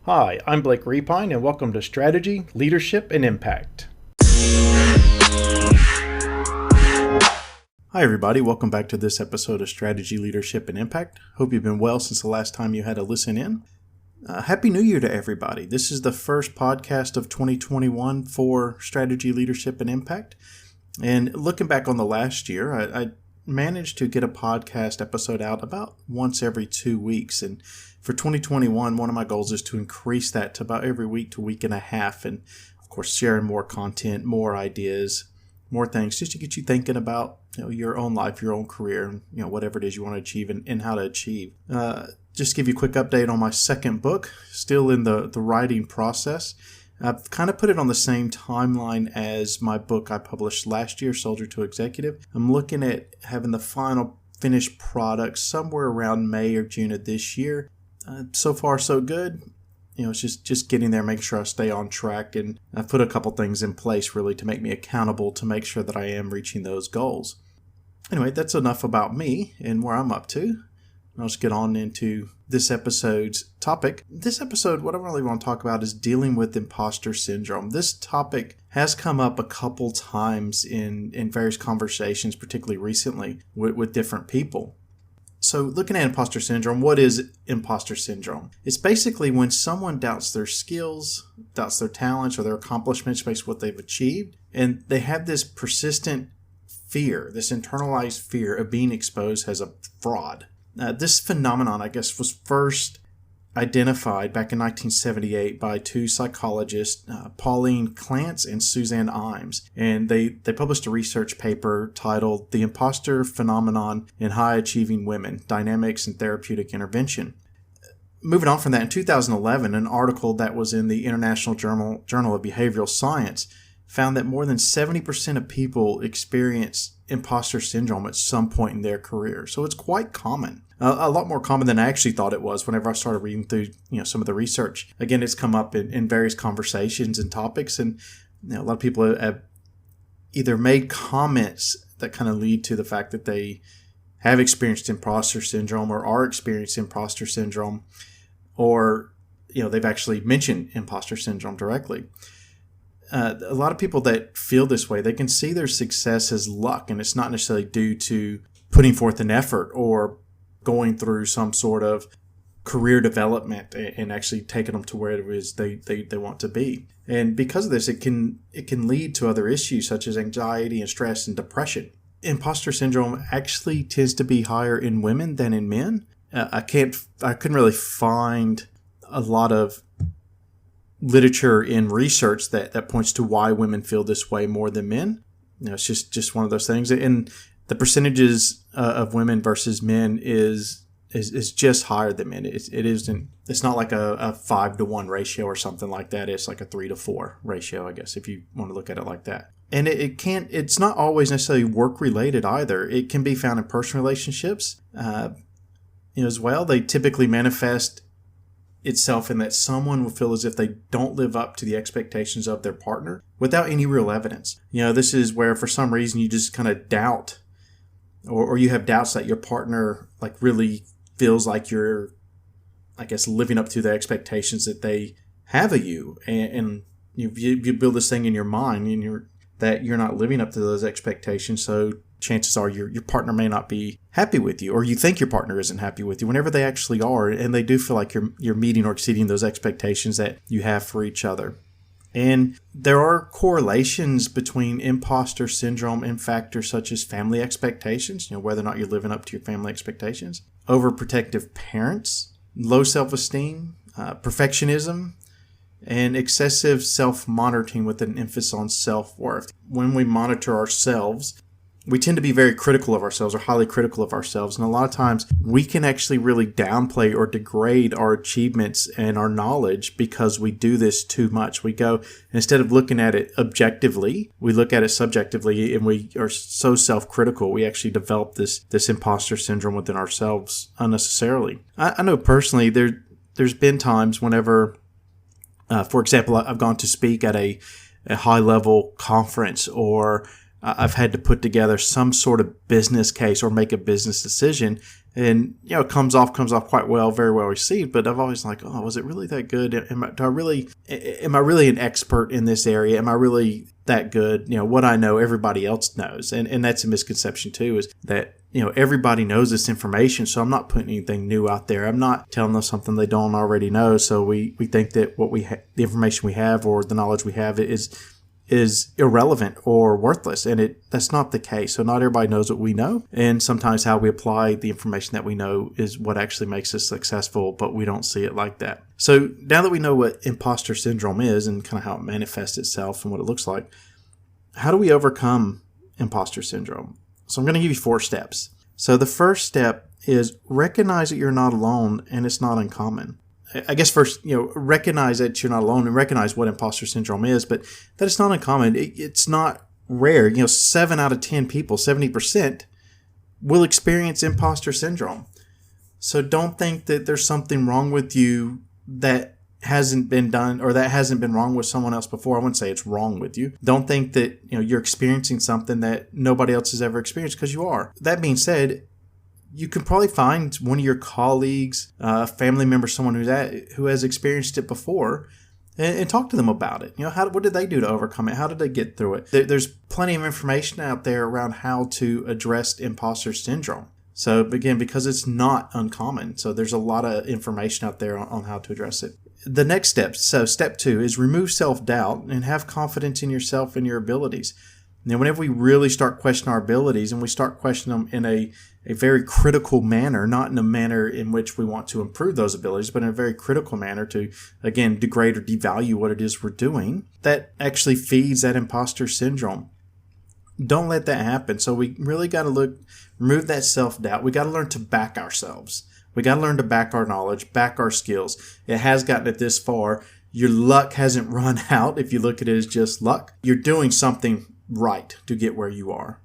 Hi, I'm Blake Repine, and welcome to Strategy, Leadership, and Impact. Hi, everybody. Welcome back to this episode of Strategy, Leadership, and Impact. Hope you've been well since the last time you had to listen in. Happy New Year to everybody. This is the first podcast of 2021 for Strategy, Leadership, and Impact. And looking back on the last year, I managed to get a podcast episode out about once every 2 weeks. And for 2021, one of my goals is to increase that to about every week to week and a half. And of course, sharing more content, more ideas, more things just to get you thinking about your own life, your own career, whatever it is you want to achieve and how to achieve. Just to give you a quick update on my second book, still in the writing process. I've kind of put it on the same timeline as my book I published last year, Soldier to Executive. I'm looking at having the final finished product somewhere around May or June of this year. So far, so good. It's just getting there, making sure I stay on track. And I've put a couple things in place really to make me accountable to make sure that I am reaching those goals. Anyway, that's enough about me and where I'm up to. I'll just get on into this episode's topic. This episode, what I really want to talk about is dealing with imposter syndrome. This topic has come up a couple times in various conversations, particularly recently with different people. So looking at imposter syndrome, what is imposter syndrome? It's basically when someone doubts their skills, doubts their talents or their accomplishments based on what they've achieved, and they have this persistent fear, this internalized fear of being exposed as a fraud. This phenomenon, I guess, was first identified back in 1978 by two psychologists, Pauline Clance and Suzanne Imes. And they published a research paper titled The Imposter Phenomenon in High-Achieving Women, Dynamics and Therapeutic Intervention. Moving on from that, in 2011, an article that was in the International Journal of Behavioral Science found that more than 70% of people experience imposter syndrome at some point in their career. So it's quite common. A lot more common than I actually thought it was whenever I started reading through some of the research. Again, it's come up in various conversations and topics, and a lot of people have either made comments that kind of lead to the fact that they have experienced imposter syndrome or are experiencing imposter syndrome, or they've actually mentioned imposter syndrome directly. A lot of people that feel this way, they can see their success as luck, and it's not necessarily due to putting forth an effort or going through some sort of career development and actually taking them to where it is they want to be. And because of this, it can lead to other issues such as anxiety and stress and depression. Imposter syndrome actually tends to be higher in women than in men. I couldn't really find a lot of literature in research that points to why women feel this way more than men. It's just one of those things. And the percentages of women versus men is just higher than men. It's not like a 5-to-1 ratio or something like that. It's like a 3-to-4 ratio, I guess, if you want to look at it like that. And it's not always necessarily work related either. It can be found in personal relationships as well. They typically manifest itself in that someone will feel as if they don't live up to the expectations of their partner without any real evidence. This is where for some reason you just kind of doubt or you have doubts that your partner really feels like you're, I guess, living up to the expectations that they have of you. And you build this thing in your mind and that you're not living up to those expectations. So chances are your partner may not be happy with you, or you think your partner isn't happy with you whenever they actually are, and they do feel like you're meeting or exceeding those expectations that you have for each other. And there are correlations between imposter syndrome and factors such as family expectations, whether or not you're living up to your family expectations, overprotective parents, low self-esteem, perfectionism, and excessive self-monitoring with an emphasis on self-worth. When we monitor ourselves, we tend to be very critical of ourselves or highly critical of ourselves. And a lot of times we can actually really downplay or degrade our achievements and our knowledge because we do this too much. We go, instead of looking at it objectively, we look at it subjectively, and we are so self-critical. We actually develop this imposter syndrome within ourselves unnecessarily. I know personally there's been times whenever, for example, I've gone to speak at a high-level conference, or I've had to put together some sort of business case or make a business decision, And, it comes off quite well, very well received. But I've always like, oh, was it really that good? Am I really an expert in this area? Am I really that good? What I know, everybody else knows. And that's a misconception too, is that, everybody knows this information. So I'm not putting anything new out there. I'm not telling them something they don't already know. So we think that the information we have or the knowledge we have is irrelevant or worthless, and that's not the case. So not everybody knows what we know, and sometimes how we apply the information that we know is what actually makes us successful, but we don't see it like that. So now that we know what imposter syndrome is and kind of how it manifests itself and what it looks like, how do we overcome imposter syndrome? So I'm going to give you 4 steps. So the first step is recognize that you're not alone and it's not uncommon. I guess first, recognize that you're not alone and recognize what imposter syndrome is, but that it's not uncommon. It's not rare. 7 out of 10 people, 70%, will experience imposter syndrome. So don't think that there's something wrong with you that hasn't been done or that hasn't been wrong with someone else before. I wouldn't say it's wrong with you. Don't think that you're experiencing something that nobody else has ever experienced, because you are. That being said, you can probably find one of your colleagues, a family member, someone who has experienced it before, and talk to them about it. What did they do to overcome it? How did they get through it? There's plenty of information out there around how to address imposter syndrome. So again, because it's not uncommon, so there's a lot of information out there on how to address it. The next step, so step 2, is remove self-doubt and have confidence in yourself and your abilities. Now, whenever we really start questioning our abilities, and we start questioning them in a very critical manner, not in a manner in which we want to improve those abilities, but in a very critical manner to, again, degrade or devalue what it is we're doing, that actually feeds that imposter syndrome. Don't let that happen. So we really got to remove that self-doubt. We got to learn to back ourselves. We got to learn to back our knowledge, back our skills. It has gotten it this far. Your luck hasn't run out if you look at it as just luck. You're doing something right to get where you are.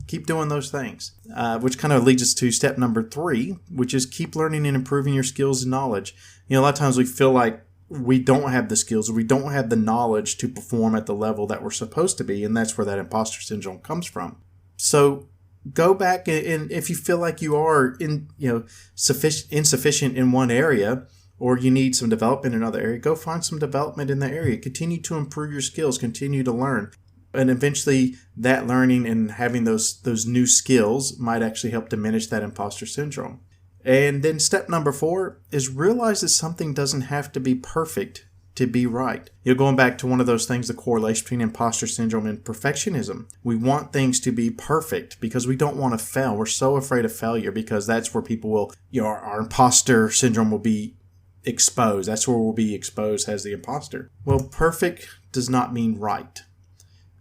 Keep doing those things, which kind of leads us to step number 3, which is keep learning and improving your skills and knowledge. A lot of times we feel like we don't have the skills or we don't have the knowledge to perform at the level that we're supposed to be, and that's where that imposter syndrome comes from. So go back, and if you feel like you are insufficient in one area, or you need some development in another area, go find some development in that area. Continue to improve your skills, continue to learn. And eventually that learning and having those new skills might actually help diminish that imposter syndrome. And then step number 4 is realize that something doesn't have to be perfect to be right. Going back to one of those things, the correlation between imposter syndrome and perfectionism. We want things to be perfect because we don't want to fail. We're so afraid of failure because that's where people will, our imposter syndrome will be exposed. That's where we'll be exposed as the imposter. Well, perfect does not mean right.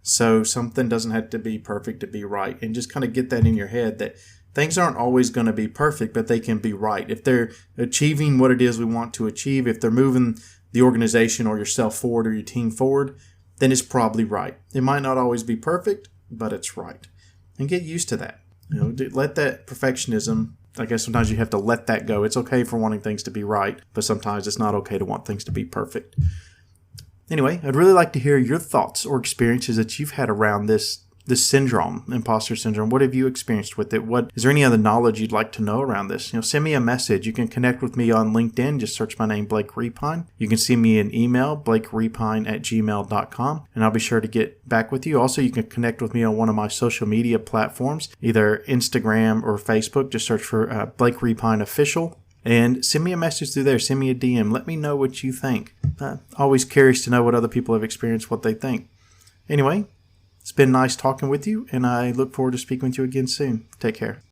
So something doesn't have to be perfect to be right. And just kind of get that in your head that things aren't always going to be perfect, but they can be right. If they're achieving what it is we want to achieve, if they're moving the organization or yourself forward or your team forward, then it's probably right. It might not always be perfect, but it's right. And get used to that. Let that perfectionism, I guess sometimes you have to let that go. It's okay for wanting things to be right, but sometimes it's not okay to want things to be perfect. Anyway, I'd really like to hear your thoughts or experiences that you've had around this syndrome, imposter syndrome. What have you experienced with it? Is there any other knowledge you'd like to know around this? Send me a message. You can connect with me on LinkedIn. Just search my name, Blake Repine. You can send me an email, blakerepine@gmail.com, and I'll be sure to get back with you. Also, you can connect with me on one of my social media platforms, either Instagram or Facebook. Just search for Blake Repine Official. And send me a message through there. Send me a DM. Let me know what you think. Always curious to know what other people have experienced, what they think. Anyway, it's been nice talking with you, and I look forward to speaking with you again soon. Take care.